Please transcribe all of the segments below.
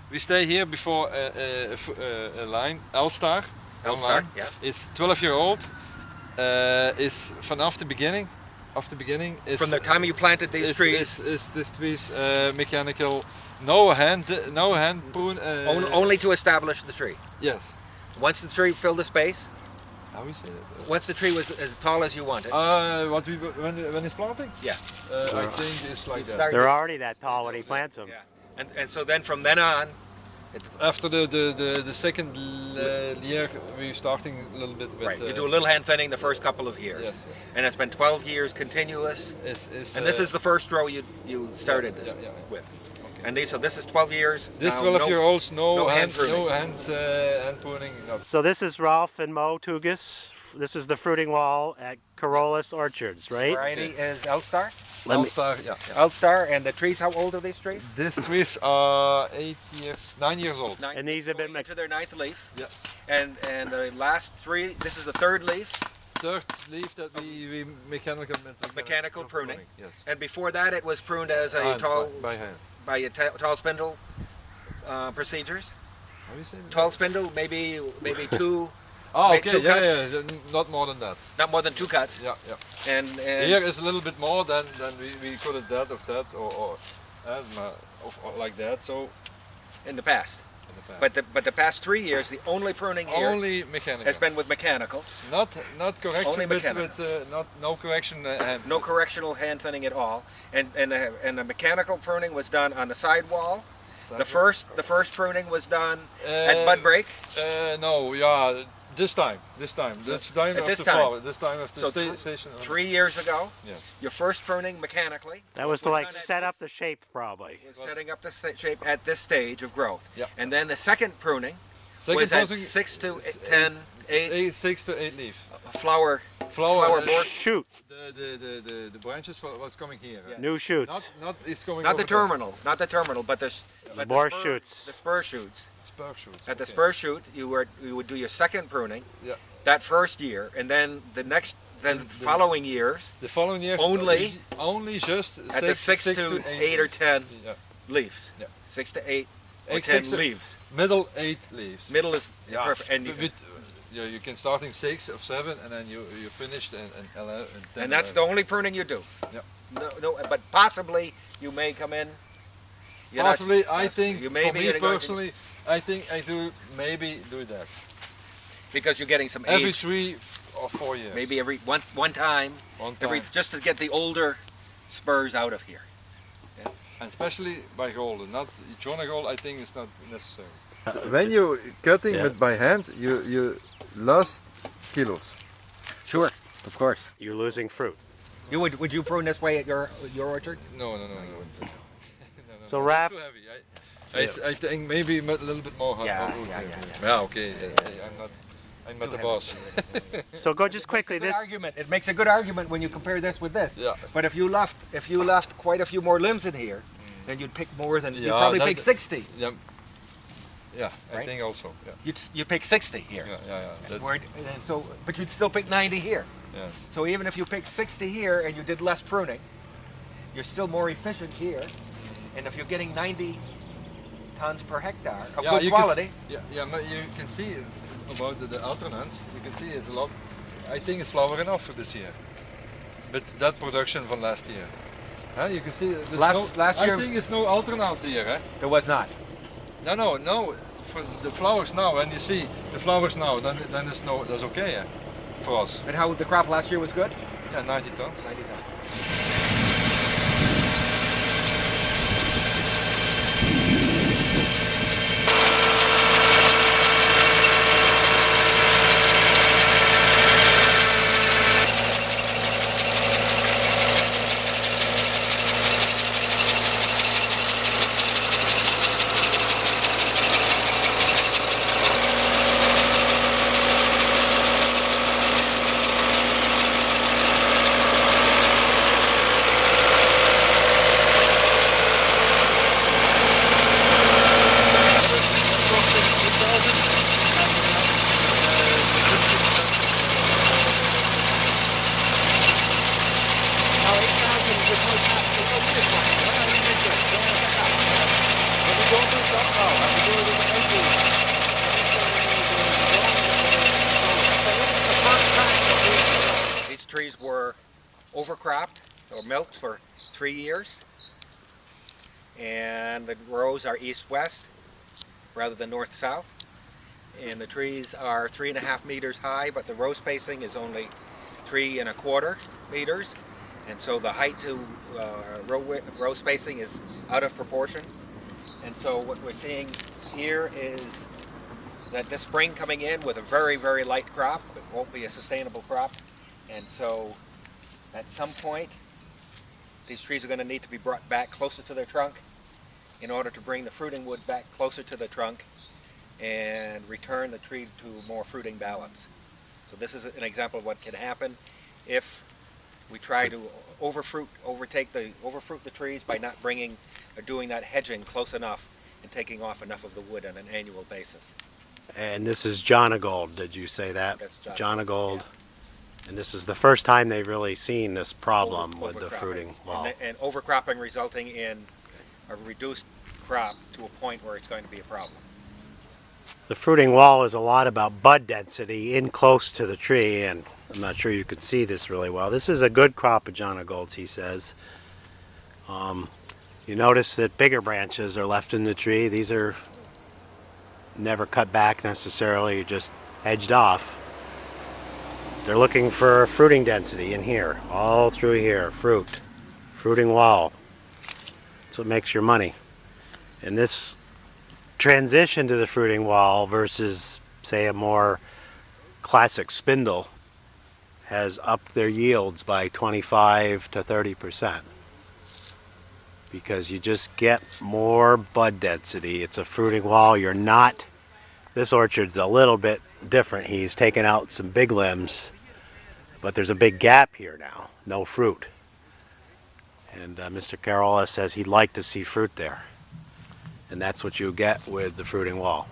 We stay here before a line, L-star. L-star, yeah. It's 12 year old. Is vanaf the beginning. Is, from the time you planted these trees. Is this trees mechanical? No hand prune. Only to establish the tree. Yes. Once the tree filled the space. How we say it? Once the tree was as tall as you wanted. When it's planting? Yeah. I think it's like that. They're already that tall when he plants them. Yeah. And so then from then on, it's after the second year, we're starting a little bit with. Right. You do a little hand thinning the first couple of years. Yes. And it's been 12 years continuous. And this is the first row you started this with. Okay. And so this is 12 years. This 12-year-olds, no hand pruning. No. So this is Ralph and Mo Tugas. This is the fruiting wall at Carolus Orchards, right? Variety is L-star. L-star, yeah. L-star, and the trees, how old are these trees? These trees are 9 years old. And these have been into their 9th leaf. Yes. And the last 3, this is the 3rd leaf. 3rd leaf that we mechanical pruning. Yes. And before that, it was pruned as a tall by tall spindle procedures. How do you say that? Tall spindle, maybe 2. Oh, okay, 2 cuts. Yeah, not more than that. Not more than 2 cuts. Yeah. And here is a little bit more than we could have that or like that. So in the past. But the past 3 years, the only pruning here has been with mechanical. Not correction. Only mechanical. No correction. No correctional hand thinning at all. And the mechanical pruning was done on the side wall. The first pruning was done at bud break. No, yeah. This time of the station. 3 years ago, yes. Your first pruning mechanically. That was to like set up the shape probably. Setting up the shape at this stage of growth. Yep. And then the second pruning was at 6 to 10, 8. 6 to 8 leaf. Flower board. Shoot. The branches was coming here. Yeah. New shoots. It's going. Not the terminal, but the more shoots. The spur shoots. At the okay. spur shoot, you would do your second pruning. Yeah. That first year, and then the following years. The following years only just at the 6 to 8 or 10 leaves. Yeah. 6 to 8 or 10 leaves. Middle 8 leaves. Middle is perfect. And you can start in 6 or 7, and then you finished and 11. And that's the only pruning you do. Yeah. No, but possibly you may come in. I think for me personally, I think I do that. Because you're getting some every age. 3 or 4 years. Maybe every one time. Just to get the older spurs out of here. Yeah. And especially by golden, not Jonah gold. I think it's not necessary. When you're cutting by hand, you lost kilos. Sure, of course. You're losing fruit. Would you prune this way at your orchard? No. So Raph, too heavy. I think maybe a little bit more. Yeah. Okay. I'm not the boss. So go just quickly. This argument. It makes a good argument when you compare this with this. Yeah. But if you left quite a few more limbs in here, then you'd pick more than you'd probably pick 60. Yeah. Yeah, right? I think also. Yeah. You'd pick 60 here. Yeah. But you'd still pick 90 here. Yes. So even if you picked 60 here and you did less pruning, you're still more efficient here. And if you're getting 90 tons per hectare of good quality. You can see about the alternance. You can see it's a lot. I think it's flower enough for this year. But that production from last year. You can see last year. I think it's no alternance here. There was not. No. For the flowers now, when you see the flowers now, then that's okay for us. And how the crop last year was good? Yeah, 90 tons. 90 tons. overcropped or milked for 3 years. And the rows are east-west rather than north-south. And the trees are 3.5 meters high, but the row spacing is only 3.25 meters. And so the height to row spacing is out of proportion. And so what we're seeing here is that this spring coming in with a very, very light crop. It won't be a sustainable crop. And so at some point, these trees are going to need to be brought back closer to their trunk in order to bring the fruiting wood back closer to the trunk and return the tree to more fruiting balance. So this is an example of what can happen if we try to overfruit the trees by not bringing or doing that hedging close enough and taking off enough of the wood on an annual basis. And this is Jonagold, did you say that? That's Jonagold. Yeah. And this is the first time they've really seen this problem with the fruiting wall. And overcropping resulting in a reduced crop to a point where it's going to be a problem. The fruiting wall is a lot about bud density in close to the tree, and I'm not sure you could see this really well. This is a good crop of Jonagolds, he says. You notice that bigger branches are left in the tree. These are never cut back necessarily, just hedged off. They're looking for fruiting density in here, all through here, fruiting wall. That's what makes your money. And this transition to the fruiting wall versus, say, a more classic spindle has upped their yields by 25 to 30%. Because you just get more bud density. It's a fruiting wall. You're not, this orchard's a little bit different. He's taken out some big limbs, but there's a big gap here now, no fruit. And Mr. Carolus says he'd like to see fruit there. And that's what you get with the fruiting wall.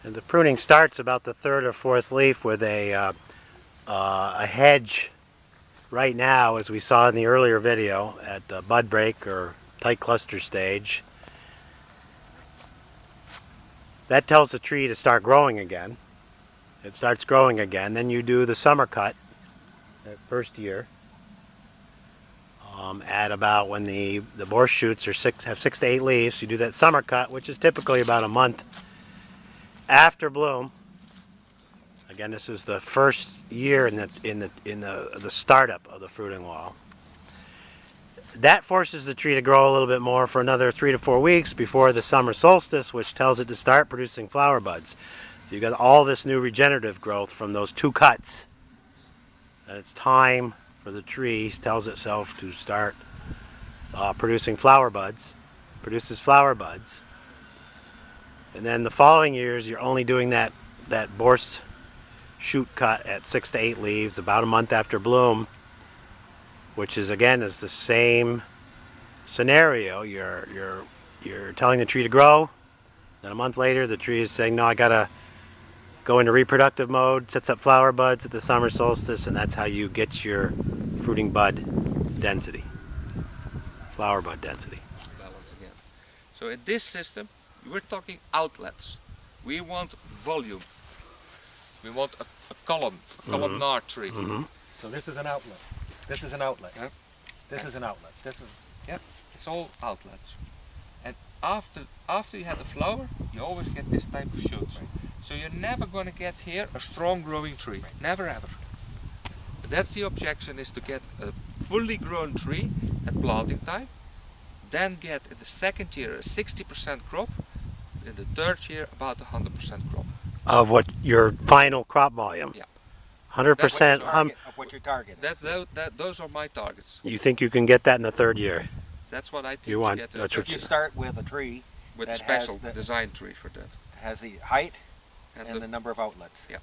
And the pruning starts about the third or fourth leaf with a hedge right now, as we saw in the earlier video, at bud break or tight cluster stage. That tells the tree to start growing again. It starts growing again. Then you do the summer cut that first year at about when the borscht shoots have 6 to 8 leaves. You do that summer cut, which is typically about a month after bloom. Again, this is the first year in the startup of the fruiting wall. That forces the tree to grow a little bit more for another 3 to 4 weeks before the summer solstice, which tells it to start producing flower buds. So you got all this new regenerative growth from those 2 cuts. And it's time for the tree, tells itself to start producing flower buds, produces flower buds. And then the following years, you're only doing that borscht shoot cut at 6 to 8 leaves, about a month after bloom, which is again is the same scenario. You're telling the tree to grow. Then a month later, the tree is saying, "No, I gotta go into reproductive mode." Sets up flower buds at the summer solstice, and that's how you get your fruiting bud density, flower bud density. Balance again. So in this system, we're talking outlets. We want volume. We want a columnar tree. Mm-hmm. So this is an outlet. This is an outlet. Yeah. This is an outlet. This is. Yeah, it's all outlets. And after you have the flower, you always get this type of shoots. Right. So you're never going to get here a strong growing tree. Right. Never ever. That's the objection, is to get a fully grown tree at planting time, then get in the second year a 60% crop, in the third year about 100% crop. Of what your final crop volume? Yeah. 100%. Of what your target is. Those are my targets. You think you can get that in the third year? That's what I think. You want, get that's If you start with a tree with a that special has the, design tree for that. has the height And and the number of outlets. Yeah.